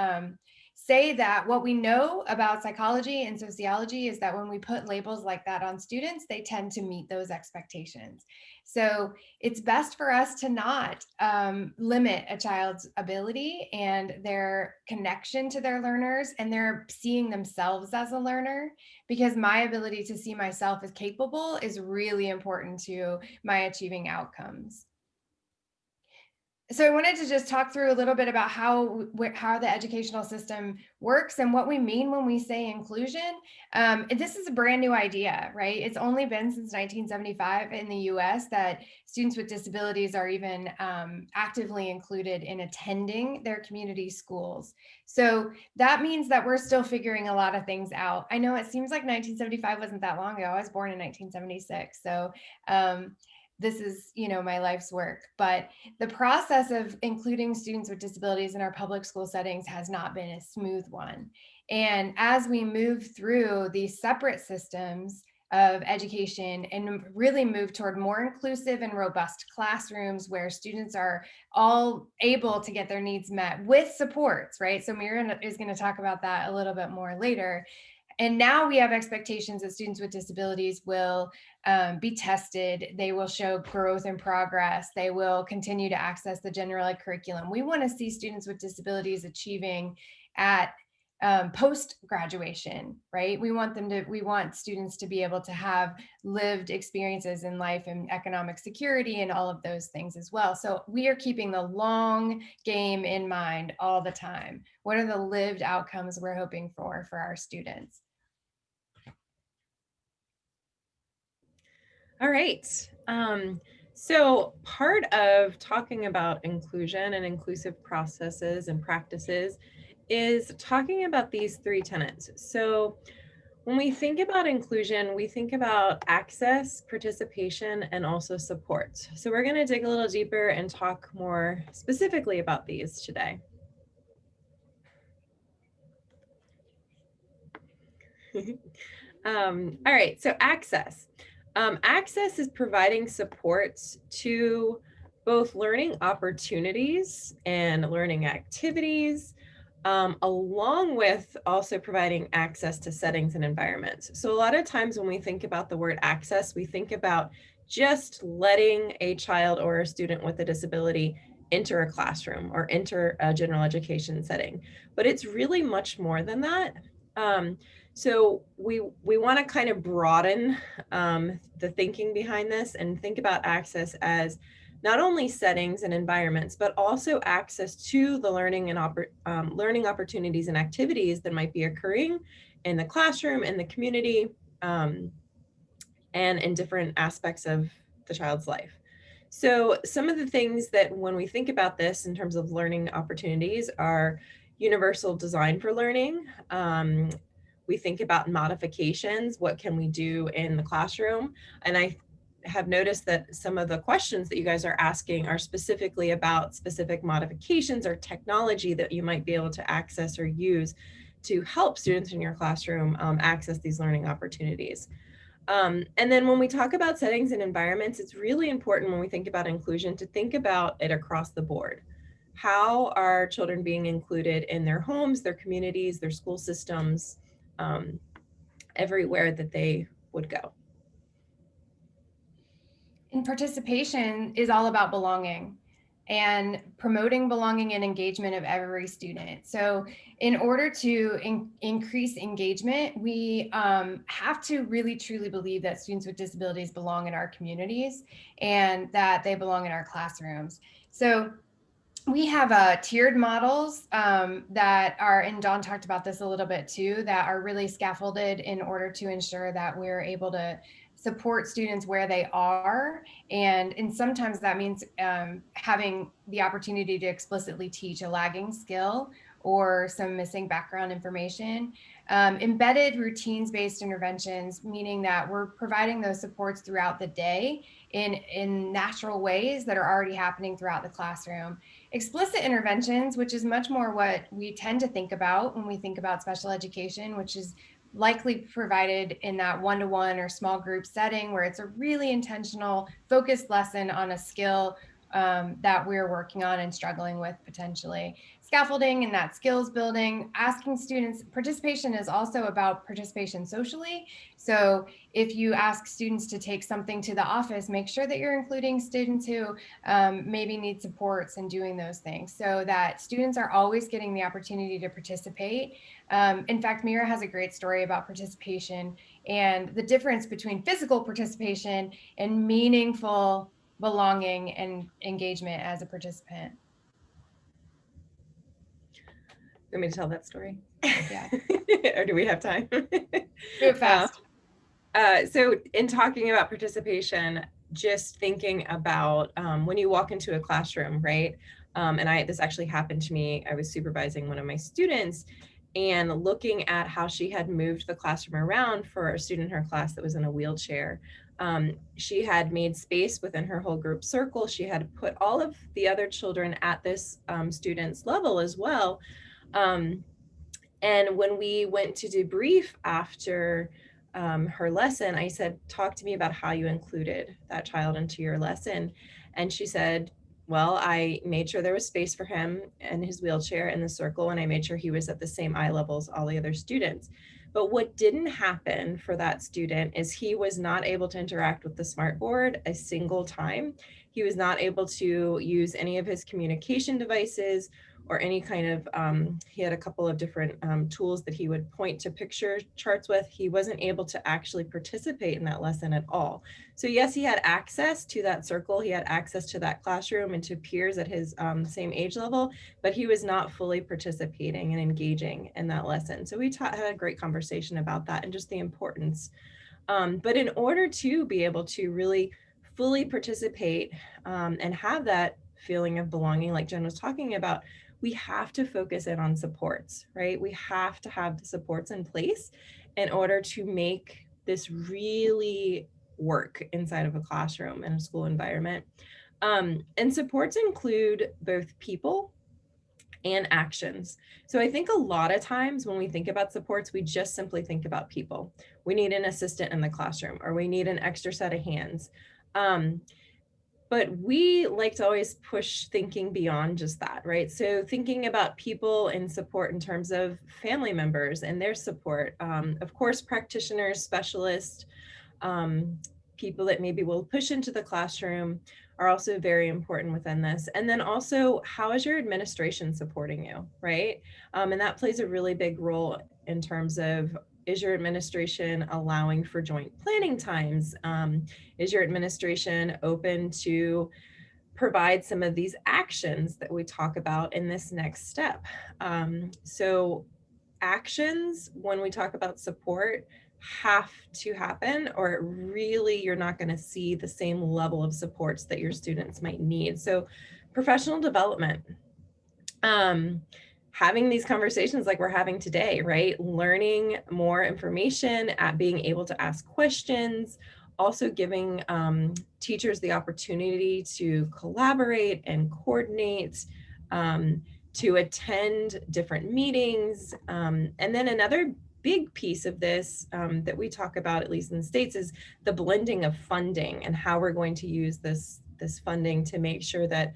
say that what we know about psychology and sociology is that when we put labels like that on students, they tend to meet those expectations. So it's best for us to not limit a child's ability and their connection to their learners and their seeing themselves as a learner, because my ability to see myself as capable is really important to my achieving outcomes. So I wanted to just talk through a little bit about how the educational system works and what we mean when we say inclusion. This is a brand new idea, right? It's only been since 1975 in the US that students with disabilities are even actively included in attending their community schools. So that means that we're still figuring a lot of things out. I know it seems like 1975 wasn't that long ago. I was born in 1976. So this is, my life's work. But the process of including students with disabilities in our public school settings has not been a smooth one. And as we move through these separate systems of education and really move toward more inclusive and robust classrooms where students are all able to get their needs met with supports, right? So Mira is going to talk about that a little bit more later. And now we have expectations that students with disabilities will be tested. They will show growth and progress. They will continue to access the general ed curriculum. We want to see students with disabilities achieving at post-graduation, right? We want students to be able to have lived experiences in life and economic security and all of those things as well. So we are keeping the long game in mind all the time. What are the lived outcomes we're hoping for our students? All right. So part of talking about inclusion and inclusive processes and practices is talking about these three tenets. So when we think about inclusion, we think about access, participation, and also support. So we're going to dig a little deeper and talk more specifically about these today. All right, so access. Access is providing supports to both learning opportunities and learning activities, along with also providing access to settings and environments. So a lot of times when we think about the word access, we think about just letting a child or a student with a disability enter a classroom or enter a general education setting, but it's really much more than that. So we want to kind of broaden the thinking behind this and think about access as not only settings and environments, but also access to the learning and learning opportunities and activities that might be occurring in the classroom, in the community, and in different aspects of the child's life. So some of the things that when we think about this in terms of learning opportunities are universal design for learning. We think about modifications. What can we do in the classroom? And I have noticed that some of the questions that you guys are asking are specifically about specific modifications or technology that you might be able to access or use to help students in your classroom access these learning opportunities. And then when we talk about settings and environments, it's really important when we think about inclusion to think about it across the board. How are children being included in their homes, their communities, their school systems, everywhere that they would go? And participation is all about belonging and promoting belonging and engagement of every student. So in order to increase engagement, we have to really truly believe that students with disabilities belong in our communities and that they belong in our classrooms. So we have tiered models that are, and Dawn talked about this a little bit too, that are really scaffolded in order to ensure that we're able to support students where they are. And sometimes that means having the opportunity to explicitly teach a lagging skill or some missing background information. Embedded routines-based interventions, meaning that we're providing those supports throughout the day in natural ways that are already happening throughout the classroom. Explicit interventions, which is much more what we tend to think about when we think about special education, which is likely provided in that one-to-one or small group setting where it's a really intentional, focused lesson on a skill that we're working on and struggling with potentially. Scaffolding and that skills building, asking students, participation is also about participation socially. So if you ask students to take something to the office, make sure that you're including students who maybe need supports in doing those things so that students are always getting the opportunity to participate. In fact, Mira has a great story about participation and the difference between physical participation and meaningful belonging and engagement as a participant. You want me to tell that story? Yeah. Or do we have time? Do it fast. So in talking about participation, just thinking about when you walk into a classroom, right? And this actually happened to me. I was supervising one of my students and looking at how she had moved the classroom around for a student in her class that was in a wheelchair. She had made space within her whole group circle. She had put all of the other children at this student's level as well. And when we went to debrief after her lesson, I said, talk to me about how you included that child into your lesson. And she said, well, I made sure there was space for him and his wheelchair in the circle, and I made sure he was at the same eye level as all the other students. But what didn't happen for that student is he was not able to interact with the smartboard a single time. He was not able to use any of his communication devices or any kind of, he had a couple of different tools that he would point to picture charts with. He wasn't able to actually participate in that lesson at all. So yes, he had access to that circle. He had access to that classroom and to peers at his same age level, but he was not fully participating and engaging in that lesson. So we had a great conversation about that and just the importance. But in order to be able to really fully participate and have that feeling of belonging, like Jen was talking about, we have to focus in on supports, right? We have to have the supports in place in order to make this really work inside of a classroom and a school environment. And supports include both people and actions. So I think a lot of times when we think about supports, we just simply think about people. We need an assistant in the classroom, or we need an extra set of hands. But we like to always push thinking beyond just that, right? So thinking about people and support in terms of family members and their support, of course, practitioners, specialists, people that maybe will push into the classroom are also very important within this. And then also, how is your administration supporting you, right? And that plays a really big role in terms of, is your administration allowing for joint planning times? Is your administration open to provide some of these actions that we talk about in this next step? So actions, when we talk about support, have to happen, or really you're not going to see the same level of supports that your students might need. So professional development, having these conversations like we're having today, right? Learning more information, at being able to ask questions, also giving teachers the opportunity to collaborate and coordinate, to attend different meetings. And then another big piece of this that we talk about, at least in the States, is the blending of funding and how we're going to use this funding to make sure that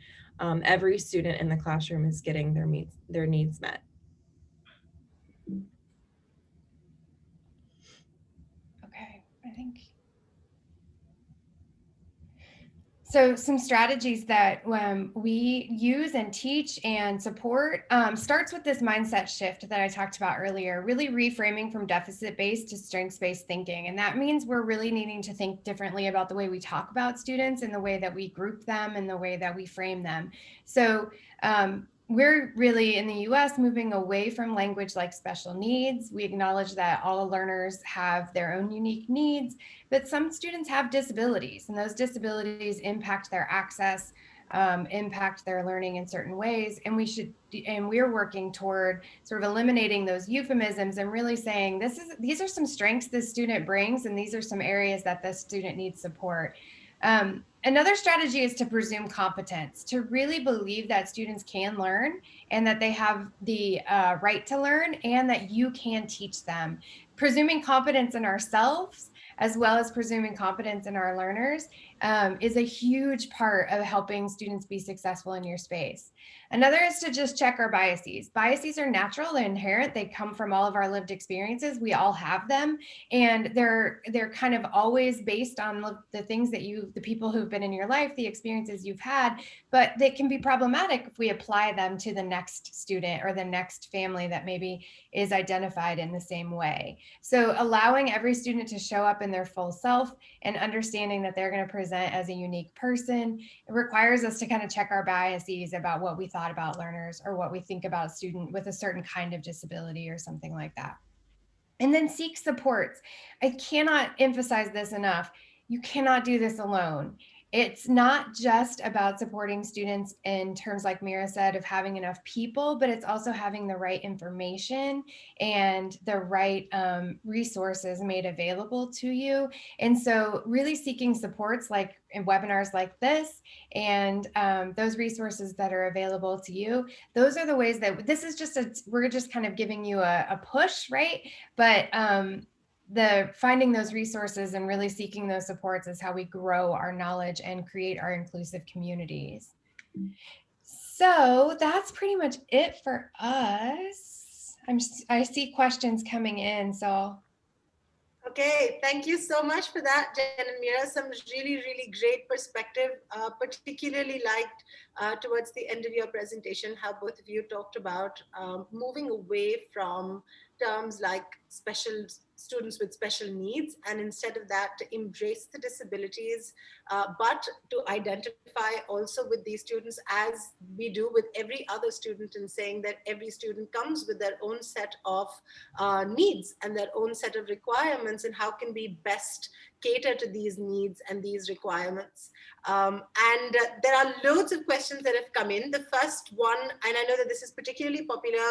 every student in the classroom is getting their needs met. Okay, I think. So some strategies that we use and teach and support starts with this mindset shift that I talked about earlier, really reframing from deficit-based to strengths-based thinking. And that means we're really needing to think differently about the way we talk about students and the way that we group them and the way that we frame them. So we're really in the US moving away from language like special needs. We acknowledge that all learners have their own unique needs, but some students have disabilities, and those disabilities impact their access, impact their learning in certain ways. And we're working toward sort of eliminating those euphemisms and really saying these are some strengths this student brings, and these are some areas that the student needs support. Another strategy is to presume competence, to really believe that students can learn and that they have the right to learn and that you can teach them. Presuming competence in ourselves, as well as presuming competence in our learners, is a huge part of helping students be successful in your space. Another is to just check our biases. Biases are natural, they're inherent, they come from all of our lived experiences. We all have them, and they're kind of always based on the things that the people who've been in your life, the experiences you've had, but they can be problematic if we apply them to the next student or the next family that maybe is identified in the same way. So allowing every student to show up in their full self and understanding that they're going to present as a unique person, it requires us to kind of check our biases about what we thought about learners or what we think about a student with a certain kind of disability or something like that. And then seek supports. I cannot emphasize this enough. You cannot do this alone. It's not just about supporting students in terms, like Mira said, of having enough people, but it's also having the right information and the right resources made available to you. And so really seeking supports like in webinars like this and those resources that are available to you, those are the ways that this is just we're just kind of giving you a push, right? But the finding those resources and really seeking those supports is how we grow our knowledge and create our inclusive communities. So that's pretty much it for us. I see questions coming in, so. Okay, thank you so much for that, Jen and Mira. Some really, really great perspective, particularly liked towards the end of your presentation, how both of you talked about moving away from terms like special students with special needs, and instead of that, to embrace the disabilities, but to identify also with these students as we do with every other student, and saying that every student comes with their own set of needs and their own set of requirements, and how can we best cater to these needs and these requirements. And there are loads of questions that have come in. The first one, and I know that this is particularly popular,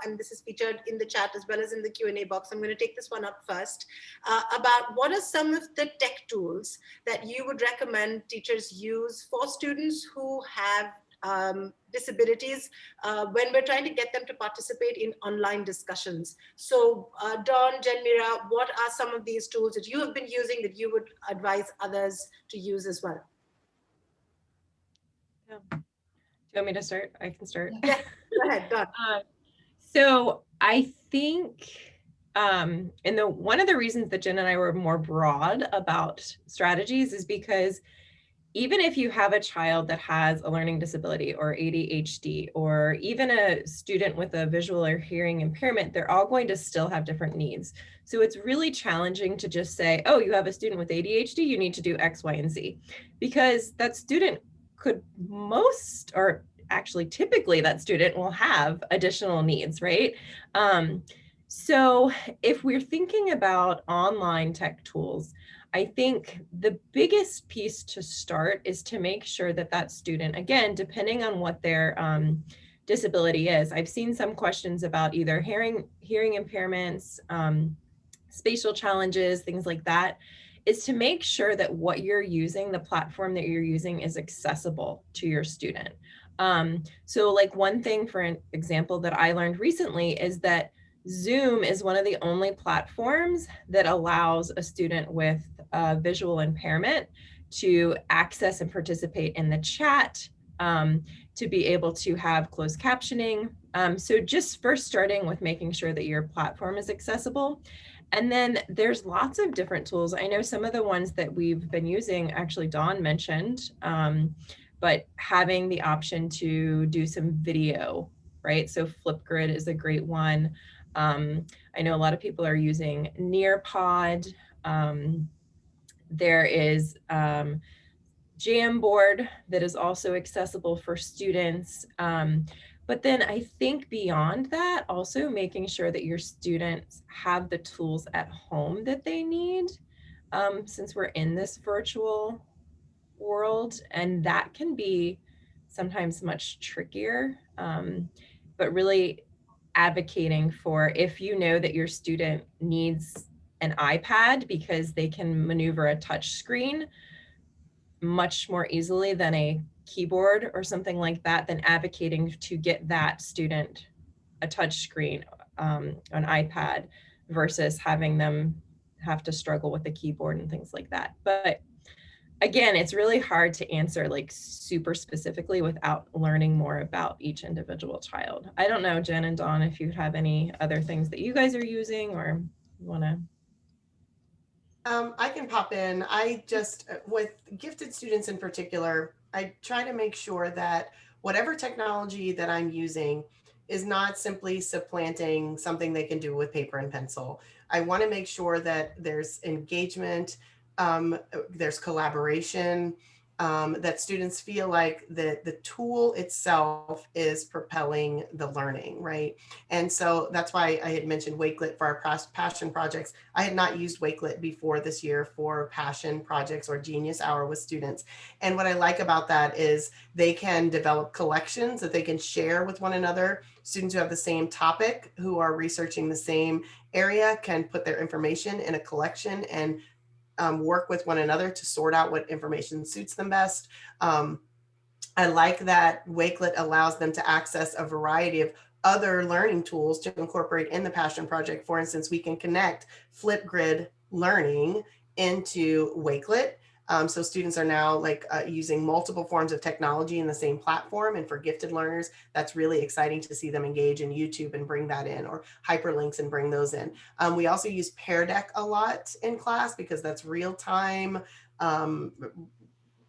and this is featured in the chat as well as in the Q&A box. I'm going to take this one up first, about what are some of the tech tools that you would recommend teachers use for students who have disabilities when we're trying to get them to participate in online discussions. So Dawn, Jen, Mira, what are some of these tools that you have been using that you would advise others to use as well? Yeah. Do you want me to start? I can start. Yeah, go ahead, Dawn. So I think, and one of the reasons that Jen and I were more broad about strategies is because even if you have a child that has a learning disability or ADHD, or even a student with a visual or hearing impairment, they're all going to still have different needs. So it's really challenging to just say, oh, you have a student with ADHD, you need to do X, Y, and Z, because that student could typically that student will have additional needs, right? So if we're thinking about online tech tools, I think the biggest piece to start is to make sure that that student, again, depending on what their disability is, I've seen some questions about either hearing impairments, spatial challenges, things like that, is to make sure that what you're using, the platform that you're using, is accessible to your student. So like one thing, for an example, that I learned recently is that Zoom is one of the only platforms that allows a student with a visual impairment to access and participate in the chat, to be able to have closed captioning. So just first starting with making sure that your platform is accessible. And then there's lots of different tools. I know some of the ones that we've been using, actually Dawn mentioned, but having the option to do some video, right? So Flipgrid is a great one. I know a lot of people are using Nearpod. There is Jamboard that is also accessible for students. But then I think beyond that, also making sure that your students have the tools at home that they need, since we're in this virtual world, and that can be sometimes much trickier, but really advocating for, if you know that your student needs an iPad because they can maneuver a touch screen much more easily than a keyboard or something like that, then advocating to get that student a touch screen, an iPad, versus having them have to struggle with the keyboard and things like that. But again, it's really hard to answer like super specifically without learning more about each individual child. I don't know, Jen and Dawn, if you have any other things that you guys are using or want to. I can pop in. I just, with gifted students in particular, I try to make sure that whatever technology that I'm using is not simply supplanting something they can do with paper and pencil. I want to make sure that there's engagement, there's collaboration, that students feel like the tool itself is propelling the learning, right? And so that's why I had mentioned Wakelet for our passion projects. I had not used Wakelet before this year for passion projects or Genius Hour with students. And what I like about that is they can develop collections that they can share with one another. Students who have the same topic, who are researching the same area, can put their information in a collection and work with one another to sort out what information suits them best. I like that Wakelet allows them to access a variety of other learning tools to incorporate in the Passion Project. For instance, we can connect Flipgrid learning into Wakelet. So students are now like using multiple forms of technology in the same platform. And for gifted learners, that's really exciting to see them engage in YouTube and bring that in, or hyperlinks and bring those in. We also use Pear Deck a lot in class because that's real time.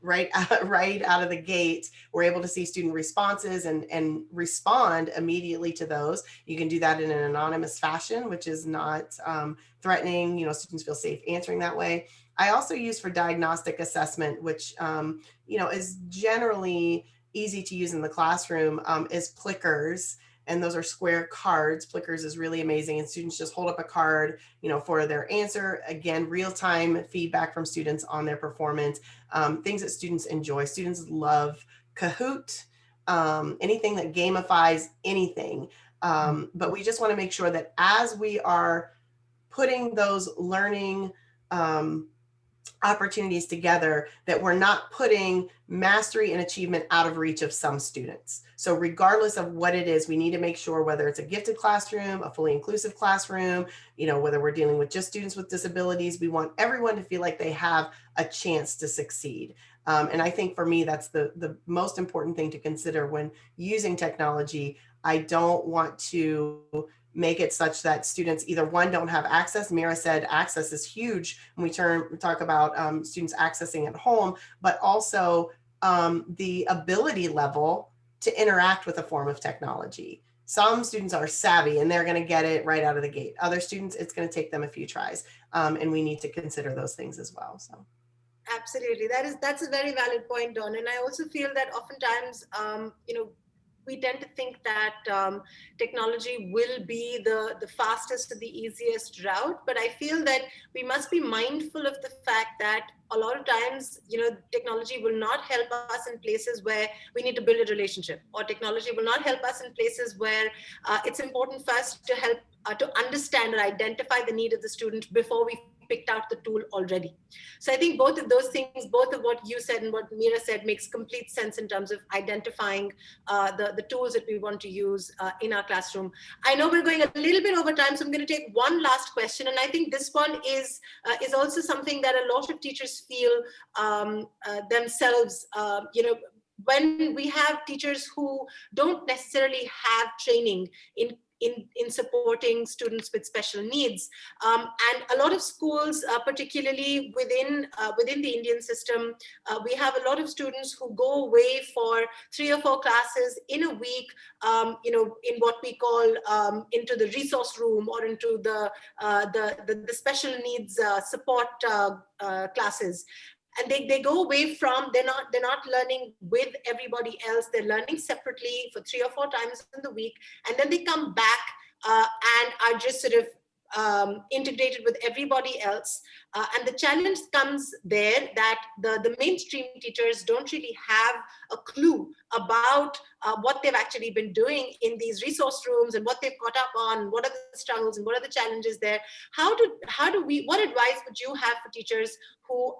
Right out of the gate, we're able to see student responses and respond immediately to those. You can do that in an anonymous fashion, which is not threatening. You know, students feel safe answering that way. I also use for diagnostic assessment, which you know, is generally easy to use in the classroom, is Plickers. And those are square cards. Plickers is really amazing. And students just hold up a card, you know, for their answer. Again, real-time feedback from students on their performance, things that students enjoy. Students love Kahoot, anything that gamifies anything. But we just want to make sure that as we are putting those learning opportunities together, that we're not putting mastery and achievement out of reach of some students. So regardless of what it is, we need to make sure, whether it's a gifted classroom, a fully inclusive classroom, you know, whether we're dealing with just students with disabilities, we want everyone to feel like they have a chance to succeed. And I think for me, that's the most important thing to consider when using technology. I don't want to make it such that students either, one, don't have access. Mira said access is huge when we talk about students accessing at home, but also the ability level to interact with a form of technology. Some students are savvy and they're going to get it right out of the gate. Other students, it's going to take them a few tries, and we need to consider those things as well. So. Absolutely, that's a very valid point, Dawn. And I also feel that oftentimes, you know, we tend to think that technology will be the fastest or the easiest route, but I feel that we must be mindful of the fact that a lot of times, you know, technology will not help us in places where we need to build a relationship, or technology will not help us in places where it's important for us to help to understand or identify the need of the student before we picked out the tool already. So I think both of those things, both of what you said and what Mira said, makes complete sense in terms of identifying the tools that we want to use in our classroom. I know we're going a little bit over time, so I'm going to take one last question. And I think this one is also something that a lot of teachers feel themselves, you know, when we have teachers who don't necessarily have training in supporting students with special needs. And a lot of schools, particularly within the Indian system, we have a lot of students who go away for 3 or 4 classes in a week, you know, in what we call into the resource room or into the special needs support classes. And they go away from, they're not learning with everybody else, they're learning separately for 3 or 4 times in the week, and then they come back and are just sort of integrated with everybody else. And the challenge comes there that the mainstream teachers don't really have a clue about what they've actually been doing in these resource rooms and what they've caught up on, what are the struggles and what are the challenges there. What advice would you have for teachers who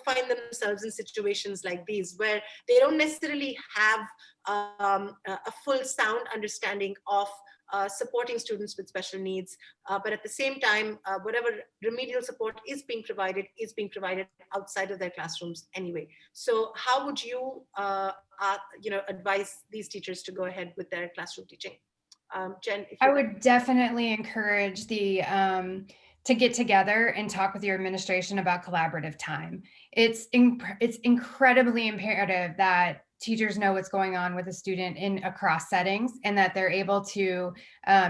find themselves in situations like these, where they don't necessarily have a full sound understanding of supporting students with special needs. But at the same time, whatever remedial support is being provided outside of their classrooms anyway. So how would you, advise these teachers to go ahead with their classroom teaching? Jen, if I you would definitely encourage the to get together and talk with your administration about collaborative time. It's incredibly imperative that teachers know what's going on with a student in across settings and that they're able to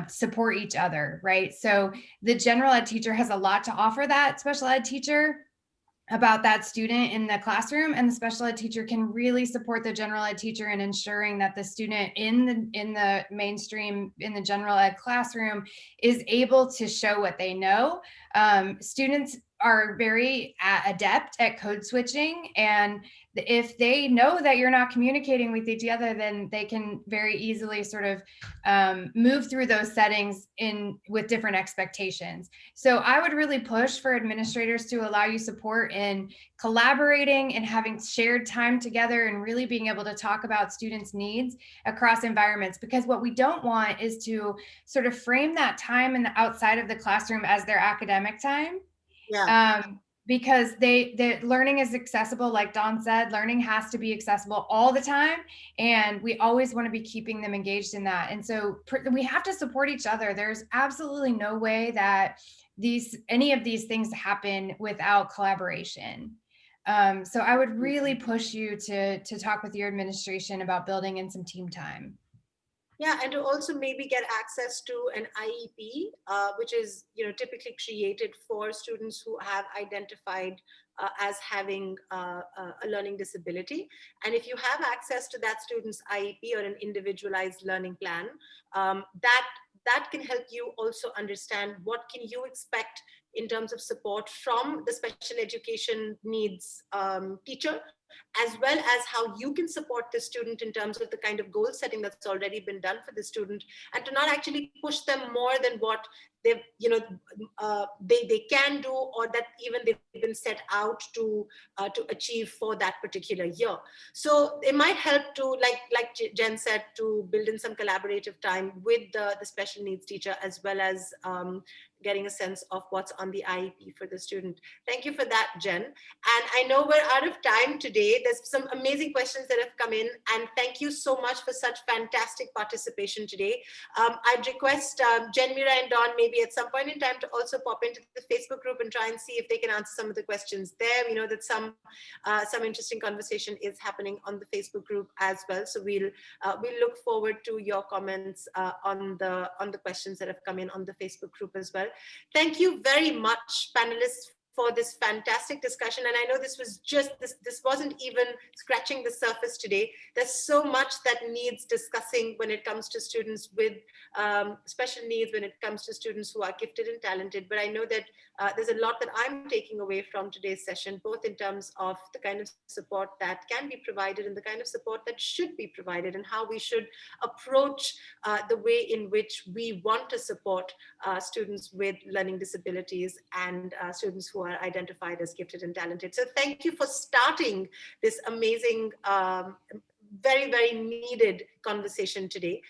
support each other, right? So the general ed teacher has a lot to offer that special ed teacher about that student in the classroom, and the special ed teacher can really support the general ed teacher in ensuring that the student in the mainstream, in the general ed classroom, is able to show what they know. Students are very adept at code switching, and if they know that you're not communicating with each other, then they can very easily sort of move through those settings with different expectations. So I would really push for administrators to allow you support in collaborating and having shared time together and really being able to talk about students' needs across environments, because what we don't want is to sort of frame that time in the outside of the classroom as their academic time. Yeah. Because the learning is accessible, like Dawn said, learning has to be accessible all the time, and we always want to be keeping them engaged in that. And so we have to support each other. There's absolutely no way that any of these things happen without collaboration. So I would really push you to talk with your administration about building in some team time. Yeah, and to also maybe get access to an IEP, which is typically created for students who have identified as having a learning disability. And if you have access to that student's IEP or an individualized learning plan, that can help you also understand what can you expect in terms of support from the special education needs teacher, as well as how you can support the student in terms of the kind of goal setting that's already been done for the student, and to not actually push them more than what they've they can do, or that even they've been set out to achieve for that particular year. So it might help to, like Jen said, to build in some collaborative time with the special needs teacher, as well as getting a sense of what's on the IEP for the student. Thank you for that, Jen. And I know we're out of time today. There's some amazing questions that have come in, and thank you so much for such fantastic participation today. I'd request Jen, Mira, and Dawn maybe at some point in time to also pop into the Facebook group and try and see if they can answer some of the questions there. We know that some interesting conversation is happening on the Facebook group as well. So we'll look forward to your comments on the questions that have come in on the Facebook group as well. Thank you very much, panelists, for this fantastic discussion. And I know this was just, this wasn't even scratching the surface today. There's so much that needs discussing when it comes to students with special needs, when it comes to students who are gifted and talented. But I know that there's a lot that I'm taking away from today's session, both in terms of the kind of support that can be provided and the kind of support that should be provided, and how we should approach the way in which we want to support students with learning disabilities and students who are identified as gifted and talented. So thank you for starting this amazing, very, very needed conversation today.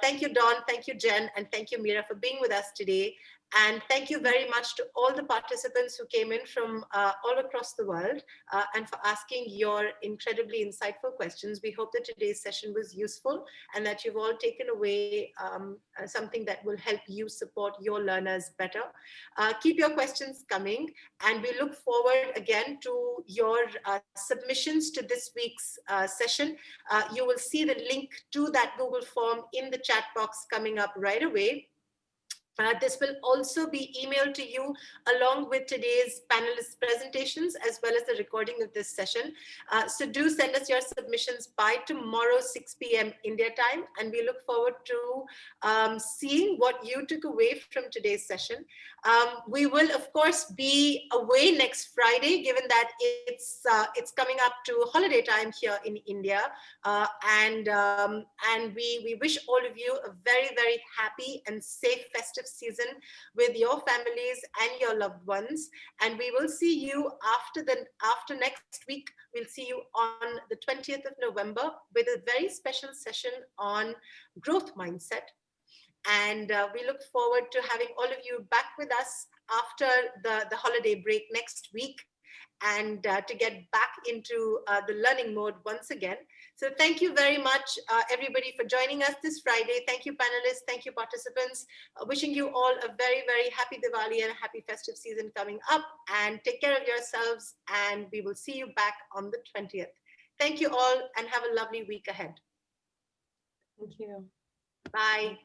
Thank you, Dawn, thank you, Jen, and thank you, Mira, for being with us today. And thank you very much to all the participants who came in from all across the world and for asking your incredibly insightful questions. We hope that today's session was useful and that you've all taken away something that will help you support your learners better. Keep your questions coming, and we look forward again to your submissions to this week's session. You will see the link to that Google form in the chat box coming up right away. This will also be emailed to you along with today's panelist presentations, as well as the recording of this session. So do send us your submissions by tomorrow, 6 p.m. India time, and we look forward to seeing what you took away from today's session. We will, of course, be away next Friday, given that it's coming up to holiday time here in India, and we wish all of you a very, very happy and safe festive season with your families and your loved ones. And we will see you after next week. We'll see you on the 20th of November with a very special session on growth mindset. And we look forward to having all of you back with us after the holiday break next week, and to get back into the learning mode once again. So thank you very much, everybody, for joining us this Friday. Thank you, panelists. Thank you, participants. Wishing you all a very, very happy Diwali and a happy festive season coming up. And take care of yourselves. And we will see you back on the 20th. Thank you all, and have a lovely week ahead. Thank you. Bye.